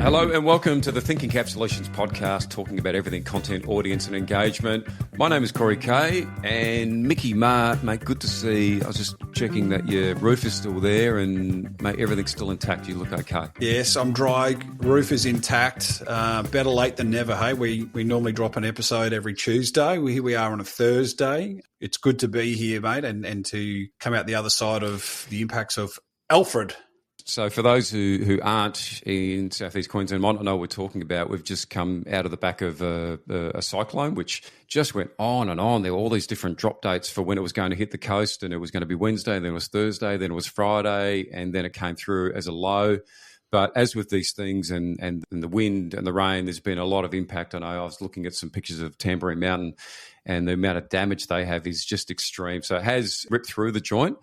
Hello and welcome to the Thinking Cap Solutions podcast, talking about everything content, audience and engagement. My name is Corey Kay and Mickey Ma, mate, good to see. I was just checking that your roof is still there and, mate, everything's still intact. You look okay. Yes, I'm dry. Roof is intact. Better late than never, hey? We normally drop an episode every Tuesday. Here we are on a Thursday. It's good to be here, mate, and to come out the other side of the impacts of Alfred. So for those who aren't in southeast Queensland, might not know what we're talking about, we've just come out of the back of a cyclone, which just went on and on. There were all these different drop dates for when it was going to hit the coast, and it was going to be Wednesday, then it was Thursday, then it was Friday, and then it came through as a low. But as with these things and the wind and the rain, there's been a lot of impact. I know I was looking at some pictures of Tamborine Mountain, and the amount of damage they have is just extreme. So it has ripped through the joint.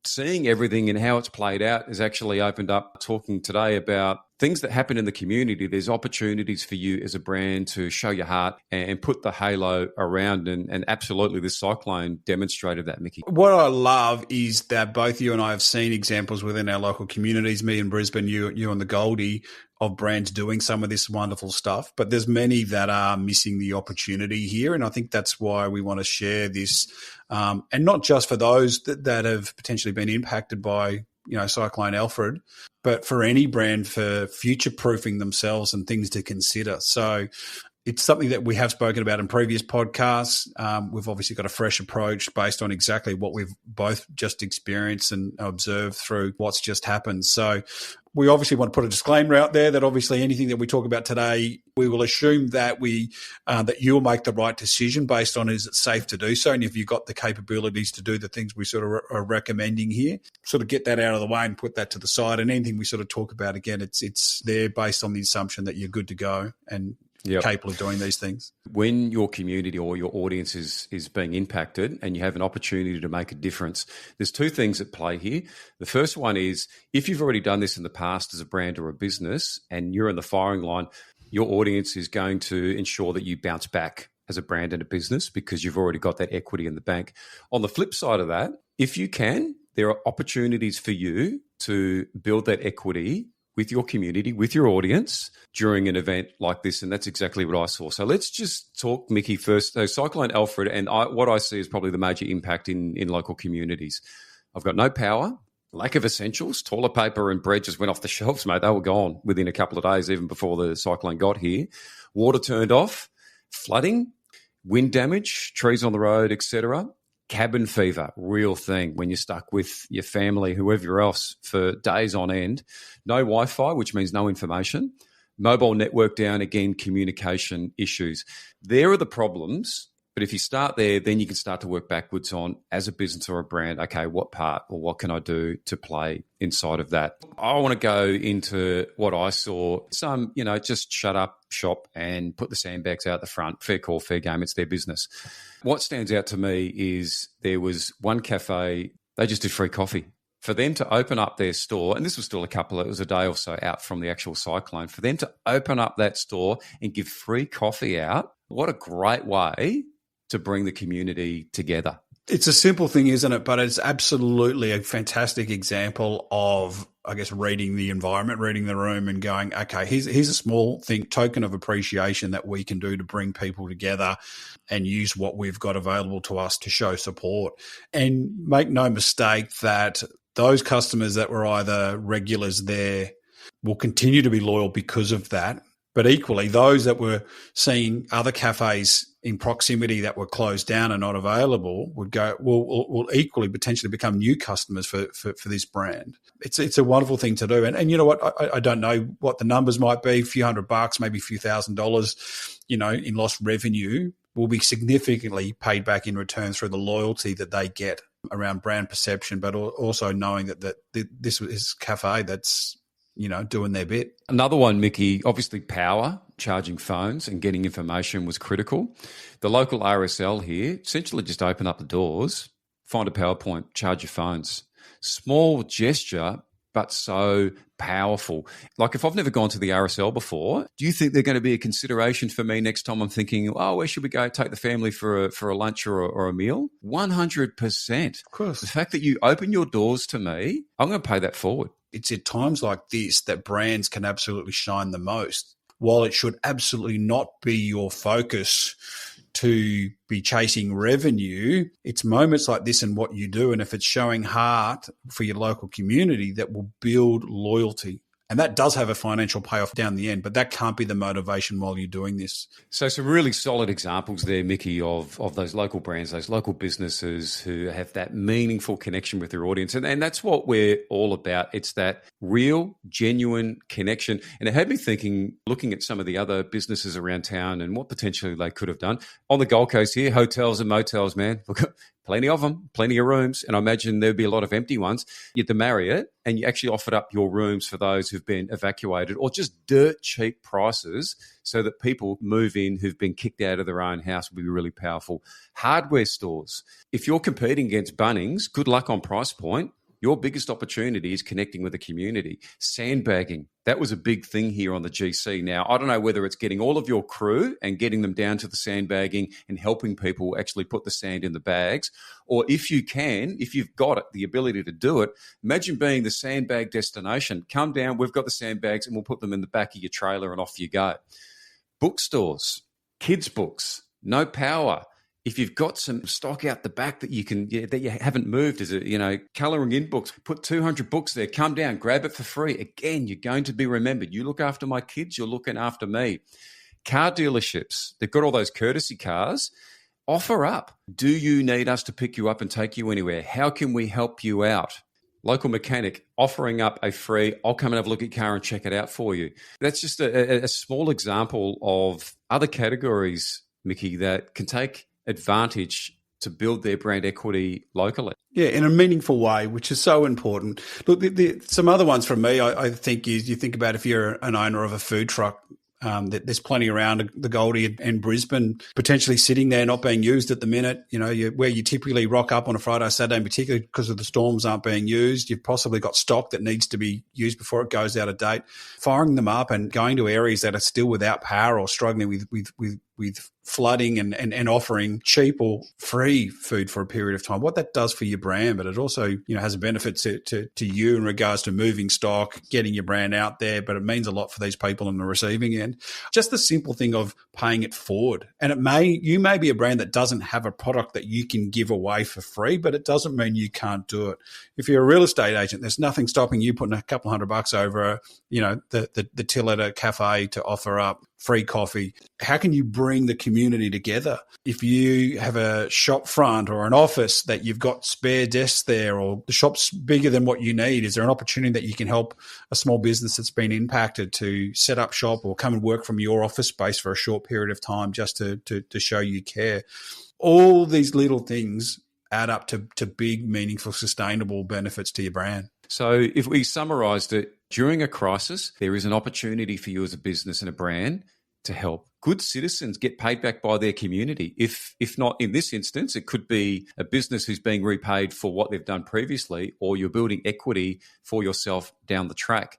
Seeing everything and how it's played out has actually opened up talking today about things that happen in the community. There's opportunities for you as a brand to show your heart and put the halo around. And absolutely, this cyclone demonstrated that, Mickey. What I love is that both you and I have seen examples within our local communities, me in Brisbane, you and the Goldie, of brands doing some of this wonderful stuff. But there's many that are missing the opportunity here. And I think that's why we want to share this. And not just for those that have potentially been impacted by, Cyclone Alfred, but for any brand for future-proofing themselves and things to consider. So it's something that we have spoken about in previous podcasts. We've obviously got a fresh approach based on exactly what we've both just experienced and observed through what's just happened. So we obviously want to put a disclaimer out there that obviously anything that we talk about today, we will assume that that you'll make the right decision based on is it safe to do so, and if you've got the capabilities to do the things we sort of are recommending here, sort of get that out of the way and put that to the side. And anything we sort of talk about, again, it's there based on the assumption that you're good to go and capable of doing these things. When your community or your audience is being impacted and you have an opportunity to make a difference, there's two things at play here. The first one is if you've already done this in the past as a brand or a business and you're in the firing line, your audience is going to ensure that you bounce back as a brand and a business because you've already got that equity in the bank. On the flip side of that, if you can, there are opportunities for you to build that equity with your community, with your audience during an event like this. And that's exactly what I saw. So let's just talk, Mickey, first. So Cyclone Alfred, and what I see is probably the major impact in local communities. I've got no power, lack of essentials, toilet paper and bread just went off the shelves, mate. They were gone within a couple of days, even before the cyclone got here. Water turned off, flooding, wind damage, trees on the road, etc. Cabin fever, real thing when you're stuck with your family, whoever else, for days on end. No Wi-Fi, which means no information. Mobile network down, again, communication issues. There are the problems, but if you start there, then you can start to work backwards on, as a business or a brand, okay, what part or what can I do to play inside of that? I want to go into what I saw. Some, just shut up shop and put the sandbags out the front. Fair call, fair game. It's their business. What stands out to me is there was one cafe, they just did free coffee. For them to open up their store, and this was still it was a day or so out from the actual cyclone, for them to open up that store and give free coffee out, what a great way to bring the community together. It's a simple thing, isn't it? But it's absolutely a fantastic example of, I guess, reading the environment, reading the room and going, okay, here's a small token of appreciation that we can do to bring people together and use what we've got available to us to show support. And make no mistake that those customers that were either regulars there will continue to be loyal because of that. But equally, those that were seeing other cafes in proximity that were closed down and not available will equally potentially become new customers for this brand. It's a wonderful thing to do. And you know what? I don't know what the numbers might be. A few $100, maybe a few $1,000s, in lost revenue will be significantly paid back in return through the loyalty that they get around brand perception, but also knowing that this is a cafe that's doing their bit. Another one, Mickey, obviously power, charging phones and getting information was critical. The local RSL here essentially just open up the doors, find a power point, charge your phones. Small gesture, but so powerful. Like if I've never gone to the RSL before, do you think they're going to be a consideration for me next time I'm thinking, oh, where should we go take the family for a lunch or a meal? 100%. Of course. The fact that you open your doors to me, I'm going to pay that forward. It's at times like this that brands can absolutely shine the most. While it should absolutely not be your focus to be chasing revenue, it's moments like this and what you do, and if it's showing heart for your local community, that will build loyalty. And that does have a financial payoff down the end, but that can't be the motivation while you're doing this. So some really solid examples there, Mickey, of those local brands, those local businesses who have that meaningful connection with their audience. And that's what we're all about. It's that real, genuine connection. And it had me thinking, looking at some of the other businesses around town and what potentially they could have done. On the Gold Coast here, hotels and motels, man. Look, plenty of them, plenty of rooms. And I imagine there'd be a lot of empty ones. You had the Marriott, and you actually offered up your rooms for those who've been evacuated, or just dirt cheap prices so that people move in who've been kicked out of their own house would be really powerful. Hardware stores. If you're competing against Bunnings, good luck on price point. Your biggest opportunity is connecting with the community. Sandbagging. That was a big thing here on the GC. Now, I don't know whether it's getting all of your crew and getting them down to the sandbagging and helping people actually put the sand in the bags, or if you've got it, the ability to do it, imagine being the sandbag destination. Come down, we've got the sandbags, and we'll put them in the back of your trailer and off you go. Bookstores, kids' books, no power. If you've got some stock out the back that that you haven't moved, colouring in books, put 200 books there, come down, grab it for free. Again, you're going to be remembered. You look after my kids, you're looking after me. Car dealerships, they've got all those courtesy cars. Offer up. Do you need us to pick you up and take you anywhere? How can we help you out? Local mechanic offering up a free, I'll come and have a look at your car and check it out for you. That's just a small example of other categories, Mickey, that can take advantage to build their brand equity locally. Yeah, in a meaningful way, which is so important. Look, some other ones from me, I think, is you think about if you're an owner of a food truck, there's plenty around the Goldie and Brisbane potentially sitting there not being used at the minute. Where you typically rock up on a Friday, Saturday, particularly because of the storms aren't being used. You've possibly got stock that needs to be used before it goes out of date. Firing them up and going to areas that are still without power or struggling with flooding and offering cheap or free food for a period of time, what that does for your brand, but it also, has a benefit to you in regards to moving stock, getting your brand out there, but it means a lot for these people on the receiving end. Just the simple thing of paying it forward. And you may be a brand that doesn't have a product that you can give away for free, but it doesn't mean you can't do it. If you're a real estate agent, there's nothing stopping you putting a couple $100 over, the till at a cafe to offer up free coffee. How can you bring the community together? If you have a shop front or an office that you've got spare desks there, or the shop's bigger than what you need, is there an opportunity that you can help a small business that's been impacted to set up shop or come and work from your office space for a short period of time just to show you care? All these little things add up to big, meaningful, sustainable benefits to your brand. So if we summarised it, during a crisis, there is an opportunity for you as a business and a brand to help good citizens get paid back by their community. If not in this instance, it could be a business who's being repaid for what they've done previously, or you're building equity for yourself down the track.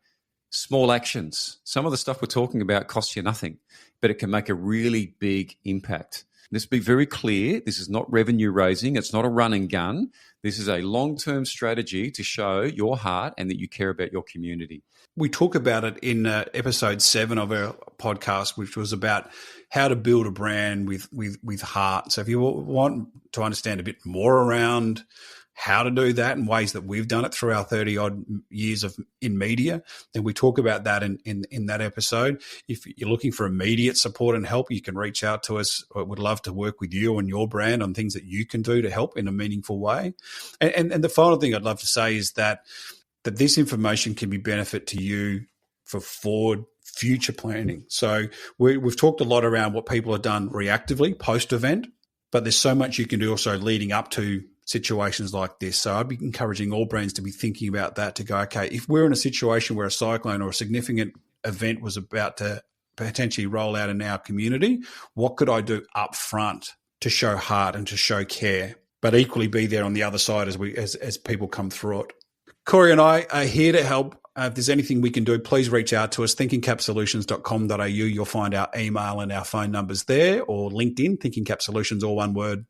Small actions. Some of the stuff we're talking about costs you nothing, but it can make a really big impact. Let's be very clear. This is not revenue raising. It's not a run and gun. This is a long-term strategy to show your heart and that you care about your community. We talk about it in episode 7 of our podcast, which was about how to build a brand with heart. So if you want to understand a bit more around how to do that and ways that we've done it through our 30-odd years in media, then we talk about that in that episode. If you're looking for immediate support and help, you can reach out to us. I would love to work with you and your brand on things that you can do to help in a meaningful way. And the final thing I'd love to say is that this information can be benefit to you for forward future planning. So we've talked a lot around what people have done reactively post-event, but there's so much you can do also leading up to situations like this. So I'd be encouraging all brands to be thinking about that, to go, okay, if we're in a situation where a cyclone or a significant event was about to potentially roll out in our community, what could I do up front to show heart and to show care, but equally be there on the other side as people come through it? Corey and I are here to help. If there's anything we can do, please reach out to us, thinkingcapsolutions.com.au. You'll find our email and our phone numbers there, or LinkedIn, Thinking Cap Solutions, all one word.